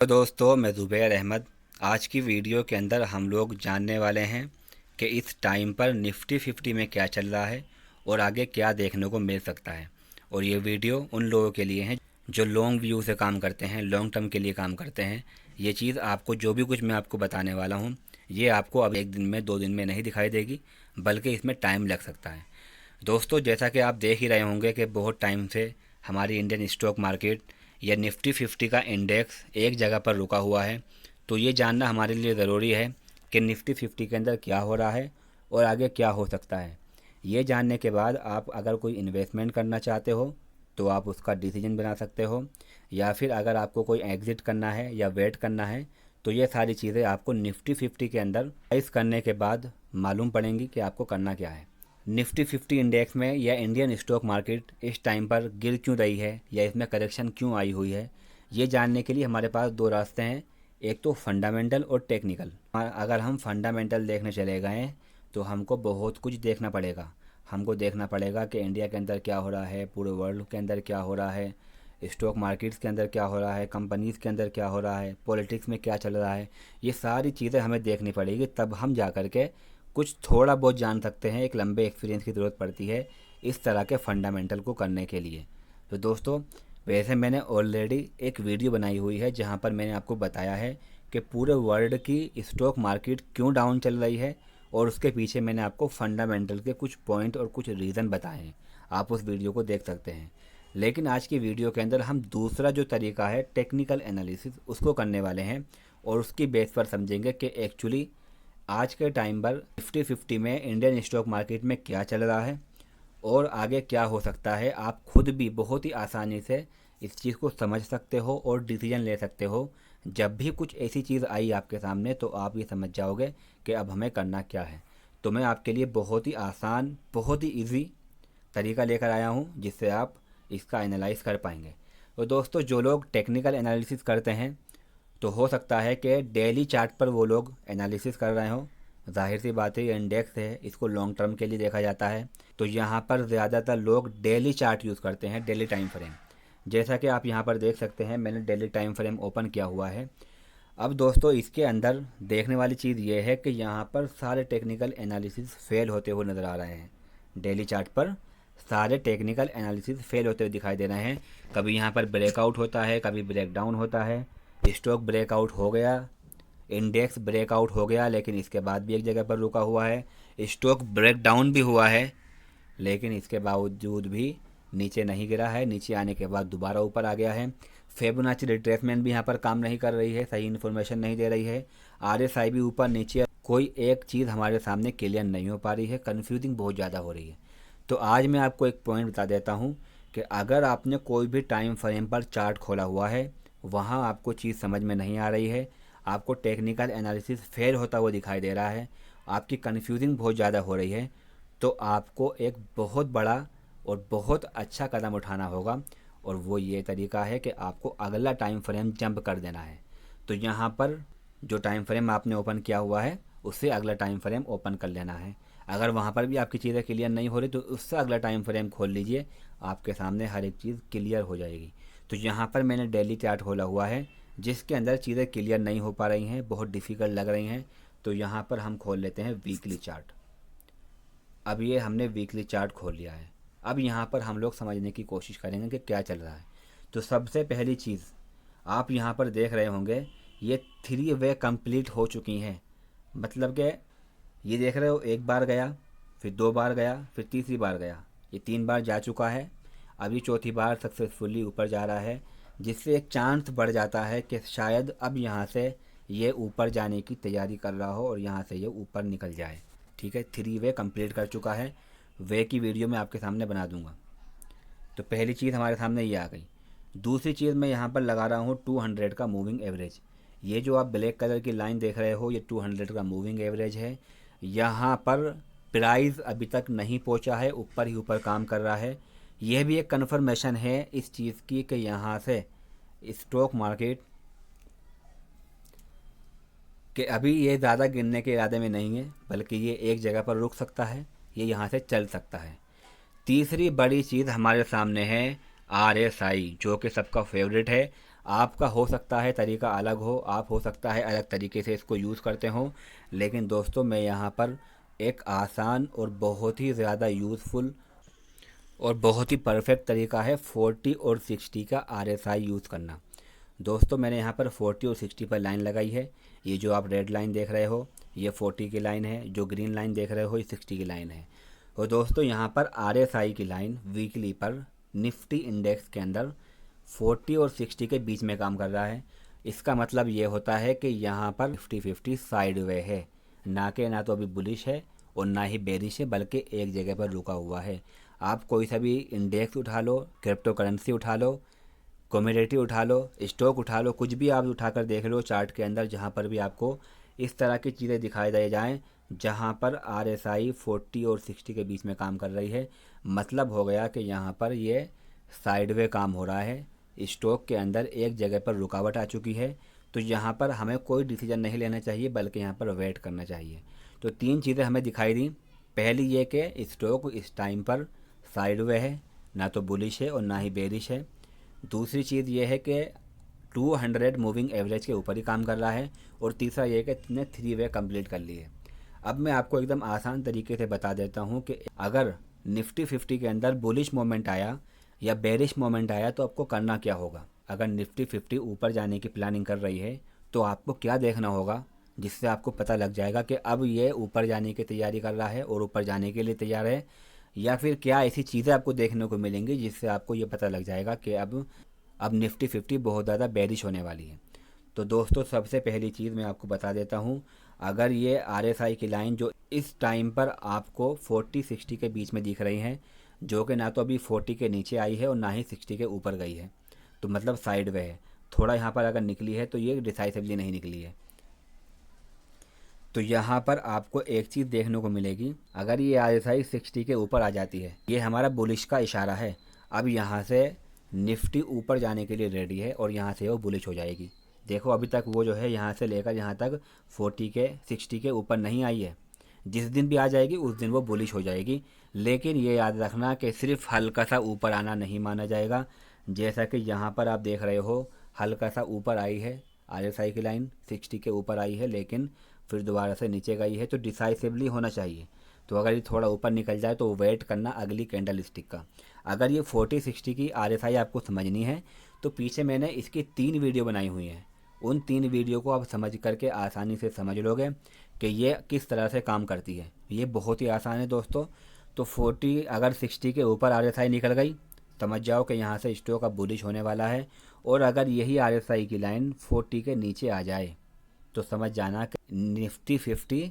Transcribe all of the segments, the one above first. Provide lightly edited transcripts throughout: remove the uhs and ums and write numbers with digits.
तो दोस्तों, मैं ज़ुबैर अहमद। आज की वीडियो के अंदर हम लोग जानने वाले हैं कि इस टाइम पर निफ्टी 50 में क्या चल रहा है और आगे क्या देखने को मिल सकता है। और ये वीडियो उन लोगों के लिए है जो लॉन्ग व्यू से काम करते हैं, लॉन्ग टर्म के लिए काम करते हैं। ये चीज़ आपको, जो भी कुछ मैं आपको बताने वाला हूँ, ये आपको अब एक दिन में, 2 दिन में नहीं दिखाई देगी, बल्कि इसमें टाइम लग सकता है। दोस्तों, जैसा कि आप देख ही रहे होंगे कि बहुत टाइम से हमारी इंडियन स्टॉक मार्केट या निफ्टी 50 का इंडेक्स एक जगह पर रुका हुआ है। तो ये जानना हमारे लिए ज़रूरी है कि निफ्टी 50 के अंदर क्या हो रहा है और आगे क्या हो सकता है। ये जानने के बाद आप अगर कोई इन्वेस्टमेंट करना चाहते हो तो आप उसका डिसीजन बना सकते हो, या फिर अगर आपको कोई एग्ज़िट करना है या वेट करना है, तो ये सारी चीज़ें आपको निफ्टी 50 के अंदर इस करने के बाद मालूम पड़ेंगी कि आपको करना क्या है। निफ्टी 50 इंडेक्स में या इंडियन स्टॉक मार्केट इस टाइम पर गिर क्यों रही है या इसमें करेक्शन क्यों आई हुई है, ये जानने के लिए हमारे पास दो रास्ते हैं। एक तो फंडामेंटल और टेक्निकल। अगर हम फंडामेंटल देखने चले गए तो हमको बहुत कुछ देखना पड़ेगा। हमको देखना पड़ेगा कि इंडिया के अंदर क्या हो रहा है, पूरे वर्ल्ड के अंदर क्या हो रहा है, स्टॉक मार्केट्स के अंदर क्या हो रहा है, कंपनीज़ के अंदर क्या हो रहा है, पॉलिटिक्स में क्या चल रहा है। ये सारी चीज़ें हमें देखनी पड़ेगी, तब हम जा कर के कुछ थोड़ा बहुत जान सकते हैं। एक लंबे एक्सपीरियंस की ज़रूरत पड़ती है इस तरह के फंडामेंटल को करने के लिए। तो दोस्तों, वैसे मैंने ऑलरेडी एक वीडियो बनाई हुई है जहां पर मैंने आपको बताया है कि पूरे वर्ल्ड की स्टॉक मार्केट क्यों डाउन चल रही है, और उसके पीछे मैंने आपको फंडामेंटल के कुछ पॉइंट और कुछ रीज़न बताए हैं। आप उस वीडियो को देख सकते हैं। लेकिन आज की वीडियो के अंदर हम दूसरा जो तरीका है टेक्निकल एनालिसिस, उसको करने वाले हैं और उसकी बेस पर समझेंगे कि एक्चुअली आज के टाइम पर निफ्टी 50 में इंडियन स्टॉक मार्केट में क्या चल रहा है और आगे क्या हो सकता है। आप खुद भी बहुत ही आसानी से इस चीज़ को समझ सकते हो और डिसीजन ले सकते हो। जब भी कुछ ऐसी चीज़ आई आपके सामने तो आप ये समझ जाओगे कि अब हमें करना क्या है। तो मैं आपके लिए बहुत ही आसान, बहुत ही इजी तरीका लेकर आया हूँ जिससे आप इसका एनालाइज कर पाएंगे। तो दोस्तों, जो लोग टेक्निकल एनालिसिस करते हैं तो हो सकता है कि डेली चार्ट पर वो लोग एनालिसिस कर रहे हों। जाहिर सी बात है, ये इंडेक्स है, इसको लॉन्ग टर्म के लिए देखा जाता है। तो यहाँ पर ज़्यादातर लोग डेली चार्ट यूज़ करते हैं, डेली टाइम फ्रेम। जैसा कि आप यहाँ पर देख सकते हैं, मैंने डेली टाइम फ्रेम ओपन किया हुआ है। अब दोस्तों, इसके अंदर देखने वाली चीज़ ये है कि यहाँ पर सारे टेक्निकल एनालिसिस फेल होते हुए नज़र आ रहे हैं। डेली चार्ट पर सारे टेक्निकल एनालिसिस फेल होते हुए दिखाई दे रहे हैं। कभी यहाँ पर ब्रेकआउट होता है, कभी ब्रेकडाउन होता है। स्टॉक ब्रेकआउट हो गया, इंडेक्स ब्रेकआउट हो गया, लेकिन इसके बाद भी एक जगह पर रुका हुआ है। स्टॉक ब्रेकडाउन भी हुआ है, लेकिन इसके बावजूद भी नीचे नहीं गिरा है। नीचे आने के बाद दोबारा ऊपर आ गया है। फिबोनाची रिट्रेसमेंट भी यहाँ पर काम नहीं कर रही है, सही इन्फॉर्मेशन नहीं दे रही है। आरएसआई भी ऊपर नीचे, कोई एक चीज़ हमारे सामने क्लियर नहीं हो पा रही है, कन्फ्यूजिंग बहुत ज़्यादा हो रही है। तो आज मैं आपको एक पॉइंट बता देता हूँ कि अगर आपने कोई भी टाइम फ्रेम पर चार्ट खोला हुआ है, वहाँ आपको चीज़ समझ में नहीं आ रही है, आपको टेक्निकल एनालिसिस फेल होता हुआ दिखाई दे रहा है, आपकी कन्फ्यूजिंग बहुत ज़्यादा हो रही है, तो आपको एक बहुत बड़ा और बहुत अच्छा कदम उठाना होगा। और वो ये तरीका है कि आपको अगला टाइम फ्रेम जंप कर देना है। तो यहाँ पर जो टाइम फ्रेम आपने ओपन किया हुआ है उससे अगला टाइम फ्रेम ओपन कर लेना है। अगर वहाँ पर भी आपकी चीज़ें क्लियर नहीं हो रही तो उससे अगला टाइम फ्रेम खोल लीजिए, आपके सामने हर एक चीज़ क्लियर हो जाएगी। तो यहाँ पर मैंने डेली चार्ट खोला हुआ है जिसके अंदर चीज़ें क्लियर नहीं हो पा रही हैं, बहुत डिफ़िकल्ट लग रही हैं। तो यहाँ पर हम खोल लेते हैं वीकली चार्ट। अब ये हमने वीकली चार्ट खोल लिया है। अब यहाँ पर हम लोग समझने की कोशिश करेंगे कि क्या चल रहा है। तो सबसे पहली चीज़ आप यहाँ पर देख रहे होंगे, ये 3 वे कंप्लीट हो चुकी हैं। मतलब कि ये देख रहे हो, एक बार गया, फिर 2 बार गया, फिर तीसरी बार गया, ये 3 बार जा चुका है। अभी चौथी बार सक्सेसफुली ऊपर जा रहा है, जिससे एक चांस बढ़ जाता है कि शायद अब यहाँ से ये ऊपर जाने की तैयारी कर रहा हो और यहाँ से ये ऊपर निकल जाए। ठीक है, 3 वे कंप्लीट कर चुका है। वे की वीडियो मैं आपके सामने बना दूंगा। तो पहली चीज़ हमारे सामने ये आ गई। दूसरी चीज़ मैं यहाँ पर लगा रहा हूँ 200 का मूविंग एवरेज। ये जो आप ब्लैक कलर की लाइन देख रहे हो, ये 200 का मूविंग एवरेज है। यहाँ पर प्राइस अभी तक नहीं पहुँचा है, ऊपर ही ऊपर काम कर रहा है। यह भी एक कन्फर्मेशन है इस चीज़ की कि यहाँ से स्टॉक मार्केट कि अभी ये ज़्यादा गिरने के इरादे में नहीं है, बल्कि ये एक जगह पर रुक सकता है, ये यहाँ से चल सकता है। तीसरी बड़ी चीज़ हमारे सामने है RSI, जो कि सबका फेवरेट है। आपका हो सकता है तरीका अलग हो, आप हो सकता है अलग तरीके से इसको यूज़ करते हो, लेकिन दोस्तों मैं यहाँ पर एक आसान और बहुत ही ज़्यादा यूज़फुल और बहुत ही परफेक्ट तरीका है 40 और 60 का RSI यूज़ करना। दोस्तों मैंने यहाँ पर 40 और 60 पर लाइन लगाई है। ये जो आप रेड लाइन देख रहे हो ये 40 की लाइन है, जो ग्रीन लाइन देख रहे हो ये 60 की लाइन है। और दोस्तों यहाँ पर RSI की लाइन वीकली पर निफ्टी इंडेक्स के अंदर 40 और 60 के बीच में काम कर रहा है। इसका मतलब ये होता है कि यहाँ पर 50-50 साइडवे है, ना तो अभी बुलिश है और ना ही बेरिश है, बल्कि एक जगह पर रुका हुआ है। आप कोई सा भी इंडेक्स उठा लो, क्रिप्टो करेंसी उठा लो, कमोडिटी उठा लो, स्टॉक उठा लो, कुछ भी आप उठाकर देख लो चार्ट के अंदर, जहाँ पर भी आपको इस तरह की चीज़ें दिखाई दे जाएं जहाँ पर RSI 40 और 60 के बीच में काम कर रही है, मतलब हो गया कि यहाँ पर ये साइडवे काम हो रहा है, स्टॉक के अंदर एक जगह पर रुकावट आ चुकी है। तो यहाँ पर हमें कोई डिसीजन नहीं लेना चाहिए, बल्कि यहाँ पर वेट करना चाहिए। तो 3 चीज़ें हमें दिखाई दी। पहली ये कि स्टॉक इस टाइम पर साइडवे है, ना तो बुलिश है और ना ही बेरिश है। दूसरी चीज़ ये है कि 200 मूविंग एवरेज के ऊपर ही काम कर रहा है। और तीसरा ये कि इसने 3 वे कंप्लीट कर लिए। अब मैं आपको एकदम आसान तरीके से बता देता हूँ कि अगर निफ्टी 50 के अंदर बुलिश मोमेंट आया या बेरिश मोमेंट आया तो आपको करना क्या होगा। अगर निफ्टी 50 ऊपर जाने की प्लानिंग कर रही है तो आपको क्या देखना होगा, जिससे आपको पता लग जाएगा कि अब ये ऊपर जाने की तैयारी कर रहा है और ऊपर जाने के लिए तैयार है, या फिर क्या ऐसी चीज़ें आपको देखने को मिलेंगी जिससे आपको ये पता लग जाएगा कि अब निफ्टी 50 बहुत ज़्यादा बेरिश होने वाली है। तो दोस्तों सबसे पहली चीज़ मैं आपको बता देता हूँ, अगर ये RSI की लाइन जो इस टाइम पर आपको 40-60 के बीच में दिख रही है, जो कि ना तो अभी 40 के नीचे आई है और ना ही 60 के ऊपर गई है, तो मतलब साइडवे है, थोड़ा यहाँ पर अगर निकली है तो ये डिसाइसिवली नहीं निकली है। तो यहाँ पर आपको एक चीज़ देखने को मिलेगी, अगर ये RSI 60 के ऊपर आ जाती है, ये हमारा बुलिश का इशारा है। अब यहाँ से निफ्टी ऊपर जाने के लिए रेडी है और यहाँ से वो बुलिश हो जाएगी। देखो अभी तक वो जो है यहाँ से लेकर यहाँ तक 60 के ऊपर नहीं आई है। जिस दिन भी आ जाएगी उस दिन वो बुलिश हो जाएगी। लेकिन ये याद रखना कि सिर्फ हल्का सा ऊपर आना नहीं माना जाएगा। जैसा कि यहाँ पर आप देख रहे हो हल्का सा ऊपर आई है, RSI की लाइन 60 के ऊपर आई है, लेकिन फिर दोबारा से नीचे गई है, तो डिसाइसिवली होना चाहिए। तो अगर ये थोड़ा ऊपर निकल जाए तो वेट करना अगली कैंडल स्टिक का। अगर ये 40-60 की RSI आपको समझनी है तो पीछे मैंने इसकी 3 वीडियो बनाई हुई हैं। उन 3 वीडियो को आप समझ करके आसानी से समझ लोगे कि ये किस तरह से काम करती है। ये बहुत ही आसान है दोस्तों। तो 40 अगर 60 के ऊपर RSI निकल गई, समझ जाओ कि यहाँ से स्टॉक अब बुलिश होने वाला है। और अगर यही RSI की लाइन 40 के नीचे आ जाए तो समझ जाना कि निफ्टी 50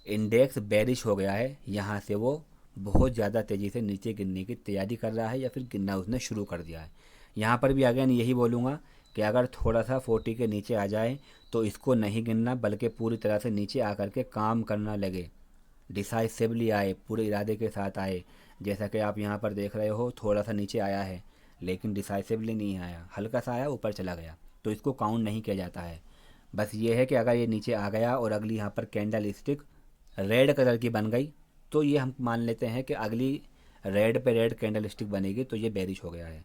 इंडेक्स बेरिश हो गया है, यहाँ से वो बहुत ज़्यादा तेज़ी से नीचे गिरने की तैयारी कर रहा है या फिर गिरना उसने शुरू कर दिया है। यहाँ पर भी अगेन यही बोलूँगा कि अगर थोड़ा सा 40 के नीचे आ जाए तो इसको नहीं गिनना, बल्कि पूरी तरह से नीचे आकर के काम करना लगे, डिसाइसिवली आए, पूरे इरादे के साथ आए। जैसा कि आप यहाँ पर देख रहे हो थोड़ा सा नीचे आया है लेकिन डिसाइसिवली नहीं आया, हल्का सा आया ऊपर चला गया, तो इसको काउंट नहीं किया जाता है। बस ये है कि अगर ये नीचे आ गया और अगली यहाँ पर कैंडल स्टिक रेड कलर की बन गई तो ये हम मान लेते हैं कि अगली रेड पे रेड कैंडल स्टिक बनेगी तो ये बेरिश हो गया है।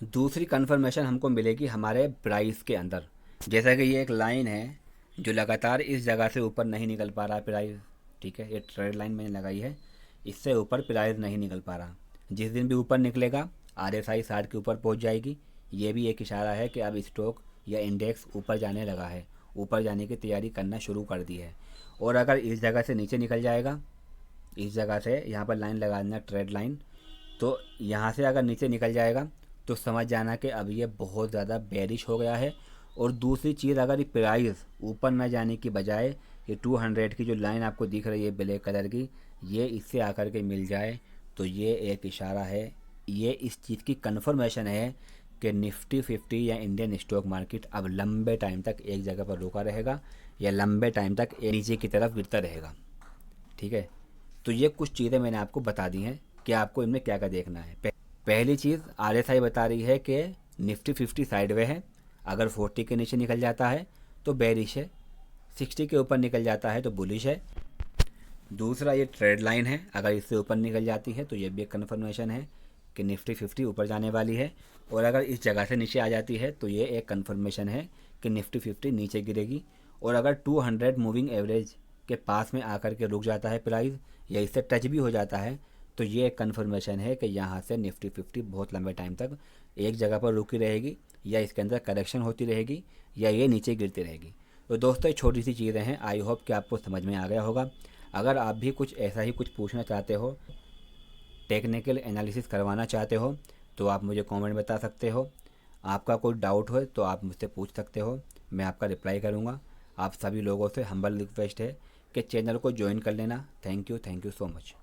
दूसरी कंफर्मेशन हमको मिलेगी हमारे प्राइस के अंदर। जैसा कि ये एक लाइन है जो लगातार इस जगह से ऊपर नहीं निकल पा रहा प्राइस, ठीक है, ये ट्रेड लाइन मैंने लगाई है, इससे ऊपर प्राइस नहीं निकल पा रहा। जिस दिन भी ऊपर निकलेगा RSI 60 के ऊपर पहुंच जाएगी। ये भी एक इशारा है कि अब स्टॉक या इंडेक्स ऊपर जाने लगा है, ऊपर जाने की तैयारी करना शुरू कर दी है। और अगर इस जगह से नीचे निकल जाएगा, इस जगह से यहाँ पर लाइन लगा देना ट्रेड लाइन, तो यहाँ से अगर नीचे निकल जाएगा तो समझ जाना कि अब ये बहुत ज़्यादा बेरिश हो गया है। और दूसरी चीज़, अगर ये प्राइस ऊपर ना जाने की बजाय ये 200 की जो लाइन आपको दिख रही है ब्लैक कलर की, ये इससे आकर के मिल जाए तो ये एक इशारा है, ये इस चीज़ की कन्फर्मेशन है कि निफ्टी 50 या इंडियन स्टॉक मार्केट अब लंबे टाइम तक एक जगह पर रुका रहेगा या लंबे टाइम तक नीचे की तरफ गिरता रहेगा। ठीक है, तो ये कुछ चीज़ें मैंने आपको बता दी हैं कि आपको इनमें क्या क्या देखना है। पहली चीज़ RSI बता रही है कि निफ्टी 50 साइडवे है, अगर 40 के नीचे निकल जाता है तो बेरिश है, 60 के ऊपर निकल जाता है तो बुलिश है। दूसरा ये ट्रेड लाइन है, अगर इससे ऊपर निकल जाती है तो ये भी एक कन्फर्मेशन है कि निफ्टी 50 ऊपर जाने वाली है, और अगर इस जगह से नीचे आ जाती है तो ये एक कन्फर्मेशन है कि निफ्टी 50 नीचे गिरेगी। और अगर 200 मूविंग एवरेज के पास में आकर के रुक जाता है प्राइस, या इससे टच भी हो जाता है, तो ये एक कन्फर्मेशन है कि यहाँ से निफ्टी 50 बहुत लंबे टाइम तक एक जगह पर रुकी रहेगी, या इसके अंदर करेक्शन होती रहेगी, या ये नीचे गिरती रहेगी। तो दोस्तों, ये छोटी सी चीज़ें हैं, आई होप कि आपको समझ में आ गया होगा। अगर आप भी कुछ ऐसा ही कुछ पूछना चाहते हो, टेक्निकल एनालिसिस करवाना चाहते हो, तो आप मुझे कमेंट बता सकते हो। आपका कोई डाउट हो तो आप मुझसे पूछ सकते हो, मैं आपका रिप्लाई करूँगा। आप सभी लोगों से हम्बल रिक्वेस्ट है कि चैनल को ज्वाइन कर लेना। Thank you so much.